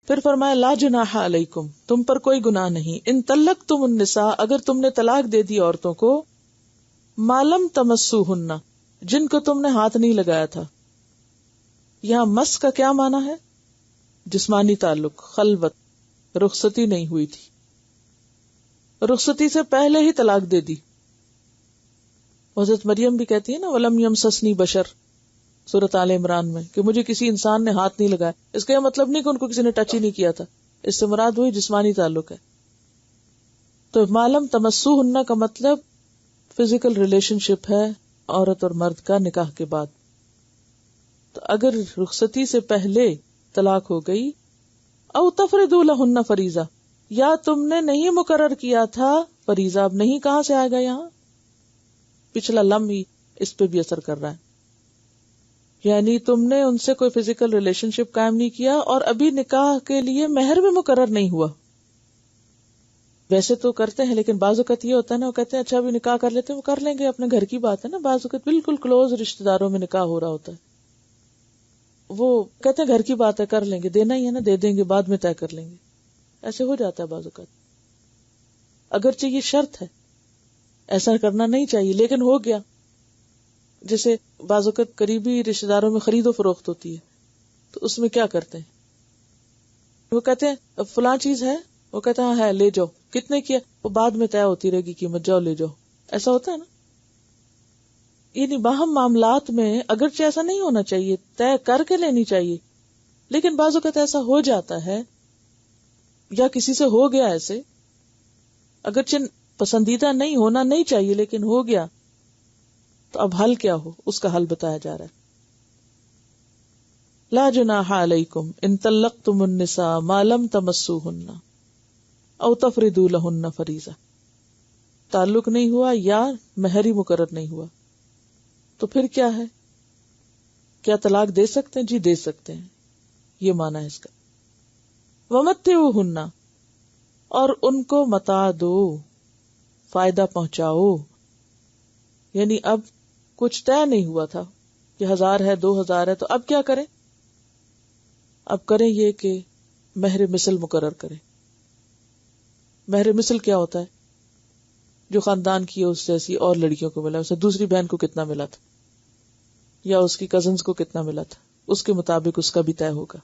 پھر فرمایا لا جناح علیکم، تم پر کوئی گناہ نہیں، ان طلقتم النساء، اگر تم نے طلاق دے دی عورتوں کو، ما لم تمسوہن، جن کو تم نے ہاتھ نہیں لگایا تھا. یہاں مس کا کیا معنی ہے؟ جسمانی تعلق، خلوت، رخصتی نہیں ہوئی تھی، رخصتی سے پہلے ہی طلاق دے دی. حضرت مریم بھی کہتی ہے نا وَلَمْ يَمْسَسْنِي بَشَرٌ، سورۃ آل عمران میں، کہ مجھے کسی انسان نے ہاتھ نہیں لگایا. اس کا یہ مطلب نہیں کہ ان کو کسی نے ٹچ ہی نہیں کیا تھا، اس سے مراد وہی جسمانی تعلق ہے. تو معلوم تمسوہن کا مطلب فزیکل ریلیشن شپ ہے عورت اور مرد کا نکاح کے بعد. تو اگر رخصتی سے پہلے طلاق ہو گئی، او تفرضوا لہن فریضہ، یا تم نے نہیں مقرر کیا تھا فریضہ. اب نہیں کہاں سے آئے گا؟ یہاں پچھلا لم ہی اس پہ بھی اثر کر رہا ہے. یعنی تم نے ان سے کوئی فزیکل ریلیشن شپ قائم نہیں کیا اور ابھی نکاح کے لیے مہر بھی مقرر نہیں ہوا. ویسے تو کرتے ہیں لیکن بعض اوقات یہ ہوتا ہے نا، وہ کہتے ہیں اچھا ابھی نکاح کر لیتے ہیں، وہ کر لیں گے، اپنے گھر کی بات ہے نا. بعض اوقات بالکل کلوز رشتے داروں میں نکاح ہو رہا ہوتا ہے، وہ کہتے ہیں گھر کی بات ہے، کر لیں گے، دینا ہی ہے نا، دے دیں گے، بعد میں طے کر لیں گے. ایسے ہو جاتا ہے بعض اوقات. اگرچہ یہ شرط ہے، ایسا کرنا نہیں چاہیے، لیکن ہو گیا. جیسے بعض اوقات قریبی رشتے داروں میں خرید و فروخت ہوتی ہے، تو اس میں کیا کرتے ہیں، وہ کہتے ہیں فلاں چیز ہے، وہ کہتے ہیں ہے، لے جاؤ. کتنے کی ہے؟ وہ بعد میں طے ہوتی رہے گی قیمت، جاؤ لے جاؤ. ایسا ہوتا ہے نا. یعنی باہم معاملات میں اگرچہ ایسا نہیں ہونا چاہیے، طے کر کے لینی چاہیے، لیکن بعض اوقات ایسا ہو جاتا ہے یا کسی سے ہو گیا ایسے، اگرچہ پسندیدہ نہیں ہونا نہیں چاہیے لیکن ہو گیا، تو اب حل کیا ہو، اس کا حل بتایا جا رہا ہے. لا جناح علیکم ان طلقتم النساء ما لم تمسوہن او تفرضوا لہن فریضہ. تعلق نہیں ہوا یا مہر ہی مقرر نہیں ہوا، تو پھر کیا ہے؟ کیا طلاق دے سکتے ہیں؟ جی دے سکتے ہیں، یہ معنی ہے اس کا. ومتعوہن، اور ان کو متاع دو، فائدہ پہنچاؤ. یعنی اب کچھ طے نہیں ہوا تھا کہ 1000 ہے 2000 ہے، تو اب کیا کریں؟ اب کریں یہ کہ مہر مثل مقرر کریں. مہر مثل کیا ہوتا ہے؟ جو خاندان کی ہے اس جیسی اور لڑکیوں کو ملا، اسے دوسری بہن کو کتنا ملا تھا یا اس کی کزنز کو کتنا ملا تھا، اس کے مطابق اس کا بھی طے ہوگا.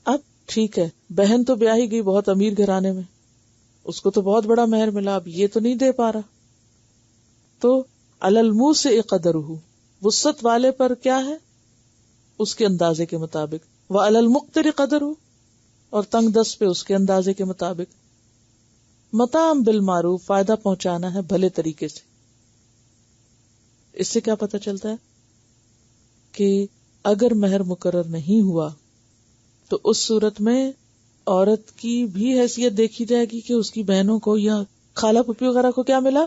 اب ٹھیک ہے، بہن تو بیاہی گئی بہت امیر گھرانے میں، اس کو تو بہت بڑا مہر ملا، اب یہ تو نہیں دے پا رہا، تو علی الموسع قدرہ، وسعت والے پر کیا ہے؟ اس کے اندازے کے مطابق. وعلی المقتر قدرہ، اور تنگ دست پہ اس کے اندازے کے مطابق. متاع بالمعروف، فائدہ پہنچانا ہے بھلے طریقے سے. اس سے کیا پتہ چلتا ہے کہ اگر مہر مقرر نہیں ہوا تو اس صورت میں عورت کی بھی حیثیت دیکھی جائے گی کہ اس کی بہنوں کو یا خالہ پھوپھی وغیرہ کو کیا ملا،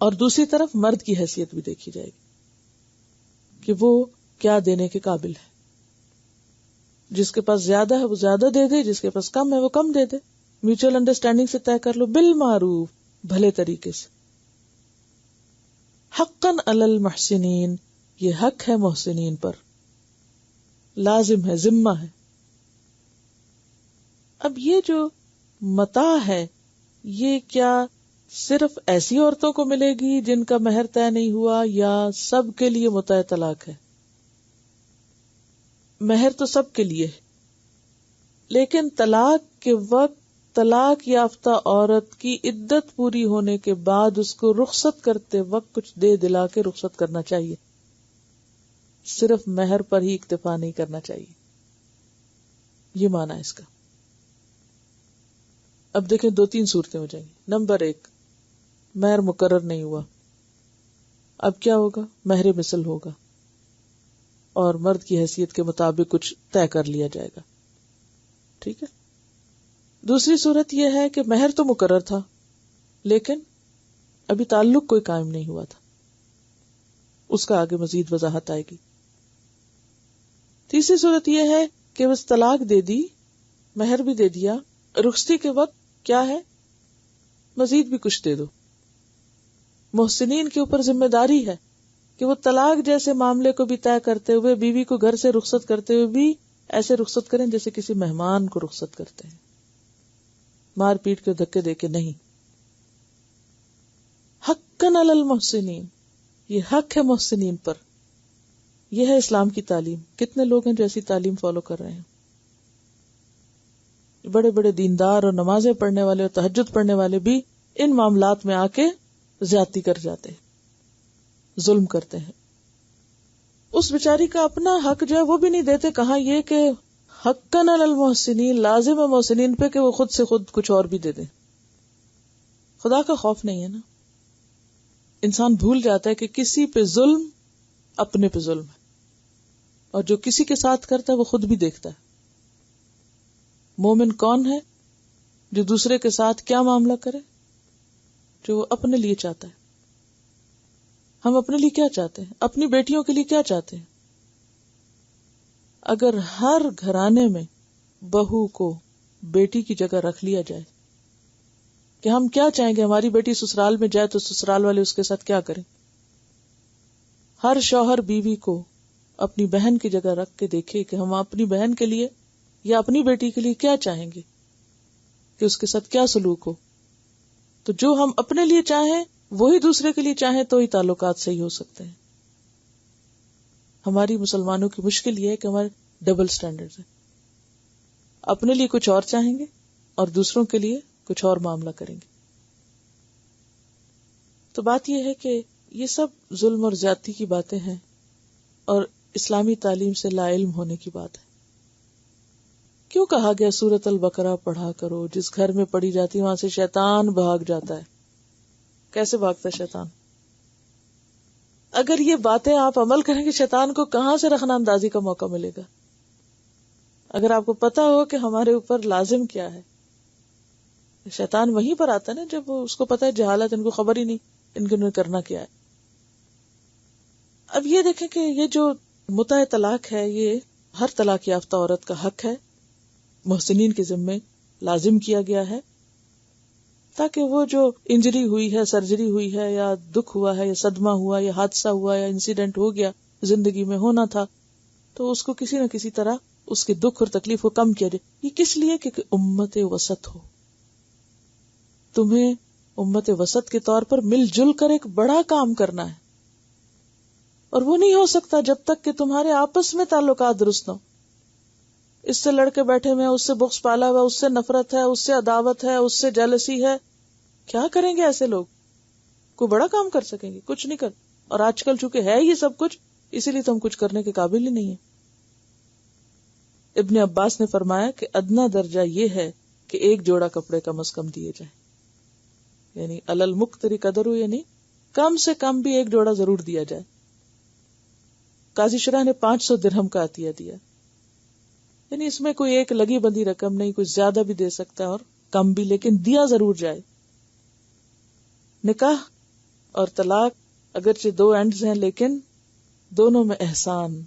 اور دوسری طرف مرد کی حیثیت بھی دیکھی جائے گی کہ وہ کیا دینے کے قابل ہے. جس کے پاس زیادہ ہے وہ زیادہ دے دے، جس کے پاس کم ہے وہ کم دے دے. میوچل انڈرسٹینڈنگ سے طے کر لو بالمعروف، بھلے طریقے سے. حقا علی المحسنین، یہ حق ہے محسنین پر، لازم ہے، ذمہ ہے. اب یہ جو متاع ہے یہ کیا صرف ایسی عورتوں کو ملے گی جن کا مہر طے نہیں ہوا، یا سب کے لیے متاع طلاق ہے؟ مہر تو سب کے لیے ہے، لیکن طلاق کے وقت طلاق یافتہ عورت کی عدت پوری ہونے کے بعد اس کو رخصت کرتے وقت کچھ دے دلا کے رخصت کرنا چاہیے. صرف مہر پر ہی اکتفا نہیں کرنا چاہیے، یہ معنی ہے اس کا. اب دیکھیں 2-3 صورتیں ہو جائیں گی. نمبر 1، مہر مقرر نہیں ہوا، اب کیا ہوگا؟ مہر مثل ہوگا اور مرد کی حیثیت کے مطابق کچھ طے کر لیا جائے گا. ٹھیک ہے. دوسری صورت یہ ہے کہ مہر تو مقرر تھا لیکن ابھی تعلق کوئی قائم نہیں ہوا تھا، اس کا آگے مزید وضاحت آئے گی. تیسری صورت یہ ہے کہ بس طلاق دے دی، مہر بھی دے دیا، رخصتی کے وقت کیا ہے؟ مزید بھی کچھ دے دو. محسنین کے اوپر ذمہ داری ہے کہ وہ طلاق جیسے معاملے کو بھی طے کرتے ہوئے، بیوی کو گھر سے رخصت کرتے ہوئے بھی ایسے رخصت کریں جیسے کسی مہمان کو رخصت کرتے ہیں، مار پیٹ کے دھکے دے کے نہیں. حقاً علی المحسنین، یہ حق ہے محسنین پر. یہ ہے اسلام کی تعلیم. کتنے لوگ ہیں جو ایسی تعلیم فالو کر رہے ہیں؟ بڑے بڑے دیندار اور نمازیں پڑھنے والے اور تہجد پڑھنے والے بھی ان معاملات میں آ کے زیادتی کر جاتے ہیں، ظلم کرتے ہیں. اس بیچاری کا اپنا حق جو ہے وہ بھی نہیں دیتے. کہاں یہ کہ حقاً علی المحسنین، لازم ہے محسنین پہ کہ وہ خود سے خود کچھ اور بھی دے دیں. خدا کا خوف نہیں ہے نا. انسان بھول جاتا ہے کہ کسی پہ ظلم اپنے پہ ظلم ہے، اور جو کسی کے ساتھ کرتا ہے وہ خود بھی دیکھتا ہے. مومن کون ہے؟ جو دوسرے کے ساتھ کیا معاملہ کرے؟ جو وہ اپنے لیے چاہتا ہے. ہم اپنے لیے کیا چاہتے ہیں؟ اپنی بیٹیوں کے لیے کیا چاہتے ہیں؟ اگر ہر گھرانے میں بہو کو بیٹی کی جگہ رکھ لیا جائے کہ ہم کیا چاہیں گے ہماری بیٹی سسرال میں جائے تو سسرال والے اس کے ساتھ کیا کریں. ہر شوہر بیوی کو اپنی بہن کی جگہ رکھ کے دیکھے کہ ہم اپنی بہن کے لیے یا اپنی بیٹی کے لیے کیا چاہیں گے کہ اس کے ساتھ کیا سلوک ہو. تو جو ہم اپنے لیے چاہیں وہی دوسرے کے لیے چاہیں تو ہی تعلقات صحیح ہو سکتے ہیں. ہماری مسلمانوں کی مشکل یہ ہے کہ ہمارے ڈبل سٹینڈرڈ ہیں. اپنے لیے کچھ اور چاہیں گے اور دوسروں کے لیے کچھ اور معاملہ کریں گے. تو بات یہ ہے کہ یہ سب ظلم اور زیادتی کی باتیں ہیں اور اسلامی تعلیم سے لا علم ہونے کی بات ہے. کیوں کہا گیا سورۃ البقرہ پڑھا کرو؟ جس گھر میں پڑھی جاتی وہاں سے شیطان بھاگ جاتا ہے. کیسے بھاگتا ہے شیطان؟ اگر یہ باتیں آپ عمل کریں گے شیطان کو کہاں سے رخنہ اندازی کا موقع ملے گا؟ اگر آپ کو پتا ہو کہ ہمارے اوپر لازم کیا ہے، شیطان وہیں پر آتا ہے نا جب اس کو پتا ہے جہالت، ان کو خبر ہی نہیں ان کو کرنا کیا ہے. اب یہ دیکھیں کہ یہ جو متع طلاق ہے یہ ہر طلاق یافتہ عورت کا حق ہے، محسنین کے ذمے لازم کیا گیا ہے، تاکہ وہ جو انجری ہوئی ہے، سرجری ہوئی ہے، یا دکھ ہوا ہے، یا صدمہ ہوا، یا حادثہ ہوا، یا انسیڈنٹ ہو گیا زندگی میں ہونا تھا، تو اس کو کسی نہ کسی طرح اس کے دکھ اور تکلیف کو کم کیا جائے. یہ کس لیے کہ امت وسط ہو. تمہیں امت وسط کے طور پر مل جل کر ایک بڑا کام کرنا ہے، اور وہ نہیں ہو سکتا جب تک کہ تمہارے آپس میں تعلقات درست ہوں. اس سے لڑکے بیٹھے ہوئے، اس سے بغض پالا ہوا، اس سے نفرت ہے، اس سے عداوت ہے، اس سے جیلسی ہے. کیا کریں گے ایسے لوگ؟ کوئی بڑا کام کر سکیں گے؟ کچھ نہیں کر. اور آج کل چونکہ ہے یہ سب کچھ، اسی لیے تو ہم کچھ کرنے کے قابل ہی نہیں ہیں. ابن عباس نے فرمایا کہ ادنا درجہ یہ ہے کہ ایک جوڑا کپڑے کم از کم دیے جائیں، یعنی علل مقتری قدر، یعنی کم سے کم بھی ایک جوڑا ضرور دیا جائے. قاضی شرح نے 500 درہم کا عطیہ دیا، یعنی اس میں کوئی ایک لگی بندی رقم نہیں، کوئی زیادہ بھی دے سکتا ہے اور کم بھی، لیکن دیا ضرور جائے. نکاح اور طلاق اگرچہ 2 اینڈز ہیں، لیکن دونوں میں احسان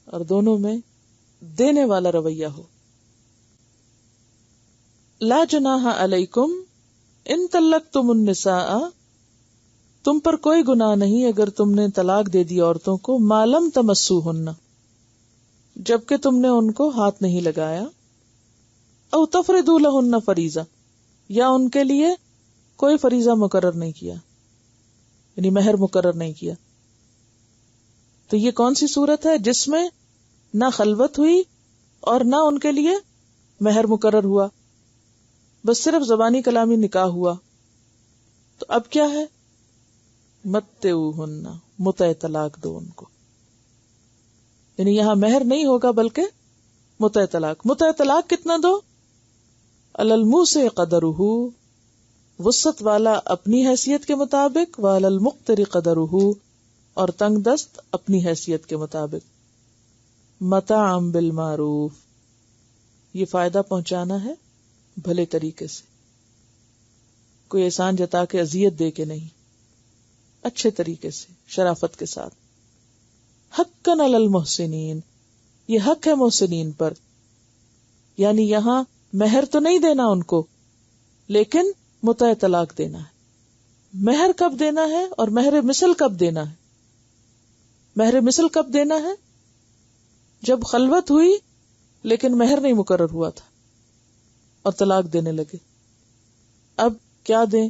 اور دونوں میں دینے والا رویہ ہو. لا جناح علیکم ان طلقتم النساء، تم پر کوئی گناہ نہیں اگر تم نے طلاق دے دی عورتوں کو، ما لم تمسوہن، جبکہ تم نے ان کو ہاتھ نہیں لگایا، او تفرضوا لہن فریضہ، یا ان کے لیے کوئی فریضہ مقرر نہیں کیا، یعنی مہر مقرر نہیں کیا. تو یہ کون سی صورت ہے جس میں نہ خلوت ہوئی اور نہ ان کے لیے مہر مقرر ہوا، بس صرف زبانی کلامی نکاح ہوا؟ تو اب کیا ہے؟ متعوہن، متع طلاق دو ان کو. یعنی یہاں مہر نہیں ہوگا بلکہ متع طلاق. متع طلاق کتنا دو؟ علی الموسع قدرہ، وسعت والا اپنی حیثیت کے مطابق، وعلی المقتر قدرہ، اور تنگ دست اپنی حیثیت کے مطابق. متاعا بالمعروف، یہ فائدہ پہنچانا ہے بھلے طریقے سے، کوئی احسان جتا کے اذیت دے کے نہیں، اچھے طریقے سے، شرافت کے ساتھ. حقا علی المحسنین، یہ حق ہے محسنین پر. یعنی یہاں مہر تو نہیں دینا ان کو، لیکن متع طلاق دینا ہے. مہر کب دینا ہے اور مہر مثل کب دینا ہے؟ مہر مثل کب دینا ہے؟ جب خلوت ہوئی لیکن مہر نہیں مقرر ہوا تھا اور طلاق دینے لگے. اب کیا دیں؟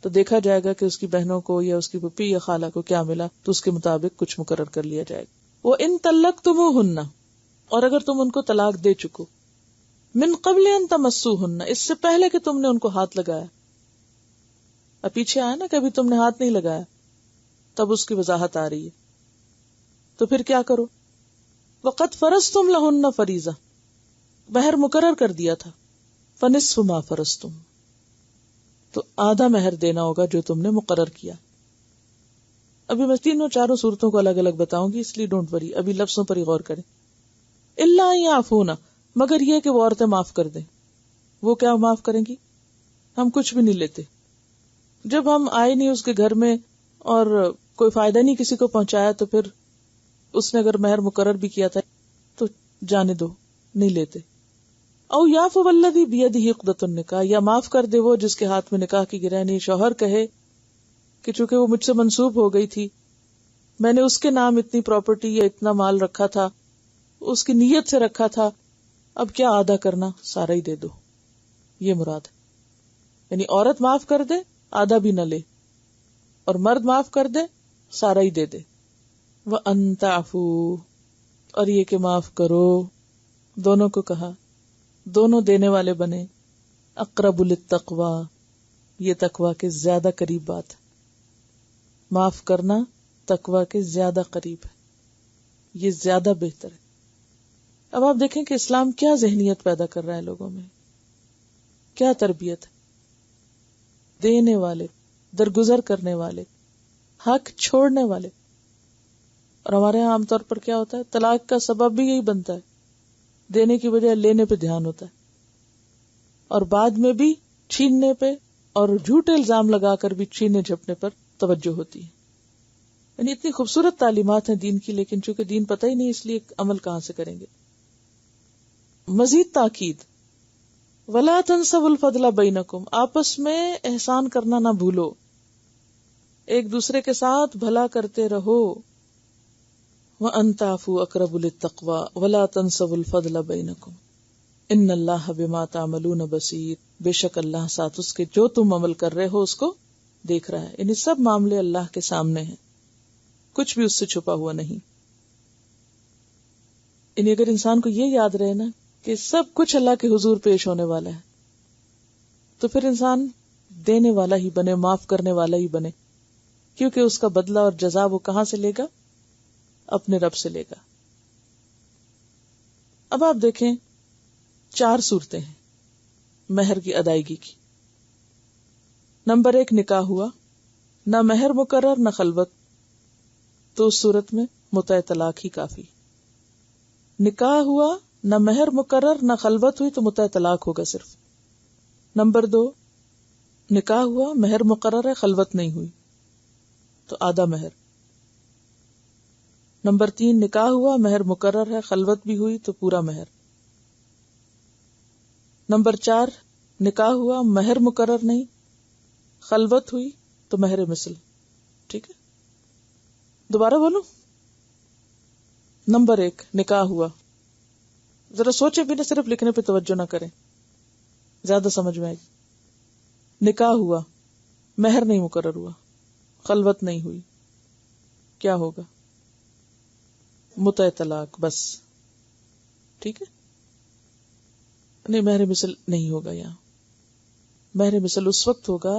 تو دیکھا جائے گا کہ اس کی بہنوں کو یا اس کی پھپھی یا خالہ کو کیا ملا تو اس کے مطابق کچھ مقرر کر لیا جائے گا. وہ ان طلقتموہن، اور اگر تم ان کو طلاق دے چکو، من قبل ان تمسوہن، اس سے پہلے کہ تم نے ان کو ہاتھ لگایا. اب پیچھے آیا نا کہ ابھی تم نے ہاتھ نہیں لگایا، تب اس کی وضاحت آ رہی ہے. تو پھر کیا کرو؟ وقد فرضتم لہن فریضہ، مہر مقرر کر دیا تھا. فنصف ما فرضتم، تو آدھا مہر دینا ہوگا جو تم نے مقرر کیا. ابھی میں تینوں چاروں صورتوں کو الگ الگ بتاؤں گی، اس لیے ڈونٹ وری، ابھی لفظوں پر ہی غور کریں. الا یعفونا، مگر یہ کہ وہ عورتیں معاف کر دیں. وہ کیا معاف کریں گی؟ ہم کچھ بھی نہیں لیتے. جب ہم آئے نہیں اس کے گھر میں اور کوئی فائدہ نہیں کسی کو پہنچایا، تو پھر اس نے اگر مہر مقرر بھی کیا تھا تو جانے دو، نہیں لیتے. او یعفو الذی بیدہ عقدۃ النکاح، یا معاف کر دے وہ جس کے ہاتھ میں نکاح کی گرہ نہیں. شوہر کہے کہ چونکہ وہ مجھ سے منسوب ہو گئی تھی، میں نے اس کے نام اتنی پراپرٹی یا اتنا مال رکھا تھا، اس کی نیت سے رکھا تھا، اب کیا آدھا کرنا، سارا ہی دے دو. یہ مراد ہے. یعنی عورت معاف کر دے، آدھا بھی نہ لے، اور مرد معاف کر دے، سارا ہی دے دے. وَأَن تَعْفُوا، اور یہ کہ معاف کرو. دونوں کو کہا، دونوں دینے والے بنے. اقرب للتقوی، یہ تقوی کے زیادہ قریب بات ہے. معاف کرنا تقوی کے زیادہ قریب ہے، یہ زیادہ بہتر ہے. اب آپ دیکھیں کہ اسلام کیا ذہنیت پیدا کر رہا ہے لوگوں میں، کیا تربیت ہے. دینے والے، درگزر کرنے والے، حق چھوڑنے والے. اور ہمارے یہاں عام طور پر کیا ہوتا ہے، طلاق کا سبب بھی یہی بنتا ہے، دینے کی بجائے لینے پہ دھیان ہوتا ہے، اور بعد میں بھی چھیننے پہ اور جھوٹے الزام لگا کر بھی چھیننے جھپنے پر توجہ ہوتی ہے. یعنی اتنی خوبصورت تعلیمات ہیں دین کی، لیکن چونکہ دین پتہ ہی نہیں، اس لیے عمل کہاں سے کریں گے. مزید تاکید، وَلَا تَنْسَوُا الْفَضْلَ بَيْنَكُمْ، آپس میں احسان کرنا نہ بھولو، ایک دوسرے کے ساتھ بھلا کرتے رہو. وَأَن تَعْفُوا أَقْرَبُ لِلتَّقْوَى وَلَا تَنْسَوُا الْفَضْلَ بَيْنَكُمْ إِنَّ اللَّهَ بِمَا تَعْمَلُونَ بَصِيرٌ، بے شک اللہ ساتھ اس کے جو تم عمل کر رہے ہو اس کو دیکھ رہا ہے. یعنی سب معاملے اللہ کے سامنے ہیں، کچھ بھی اس سے چھپا ہوا نہیں. یعنی اگر انسان کو یہ یاد رہے نا کہ سب کچھ اللہ کے حضور پیش ہونے والا ہے، تو پھر انسان دینے والا ہی بنے، معاف کرنے والا ہی بنے، کیونکہ اس کا بدلہ اور جزا وہ کہاں سے لے گا؟ اپنے رب سے لے گا. اب آپ دیکھیں 4 صورتیں ہیں مہر کی ادائیگی کی. نمبر 1، نکاح ہوا، نہ مہر مقرر نہ خلوت، تو اس صورت میں متع طلاق ہی کافی. نکاح ہوا، نہ مہر مقرر نہ خلوت ہوئی، تو متع طلاق ہوگا صرف. نمبر 2، نکاح ہوا، مہر مقرر ہے، خلوت نہیں ہوئی، تو آدھا مہر. نمبر 3، نکاح ہوا، مہر مقرر ہے، خلوت بھی ہوئی، تو پورا مہر. نمبر 4، نکاح ہوا، مہر مقرر نہیں، خلوت ہوئی، تو مہر مثل. ٹھیک ہے، دوبارہ بولو. نمبر 1، نکاح ہوا، ذرا سوچیں بھی نہ، صرف لکھنے پہ توجہ نہ کریں، زیادہ سمجھ میں آئے گی. نکاح ہوا، مہر نہیں مقرر ہوا، خلوت نہیں ہوئی، کیا ہوگا؟ متع طلاق بس. ٹھیک ہے، نہیں، مہر مثل نہیں ہوگا. یہاں مہر مثل اس وقت ہوگا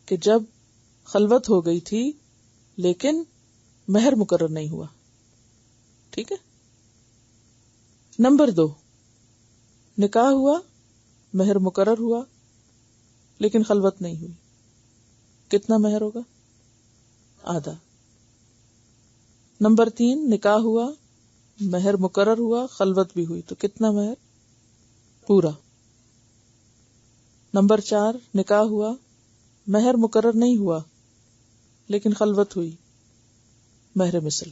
کہ جب خلوت ہو گئی تھی لیکن مہر مقرر نہیں ہوا. ٹھیک ہے. نمبر 2، نکاح ہوا، مہر مقرر ہوا لیکن خلوت نہیں ہوئی، کتنا مہر ہوگا؟ آدھا. نمبر 3، نکاح ہوا، مہر مقرر ہوا، خلوت بھی ہوئی، تو کتنا مہر؟ پورا. نمبر 4، نکاح ہوا، مہر مقرر نہیں ہوا لیکن خلوت ہوئی، مہر مثل.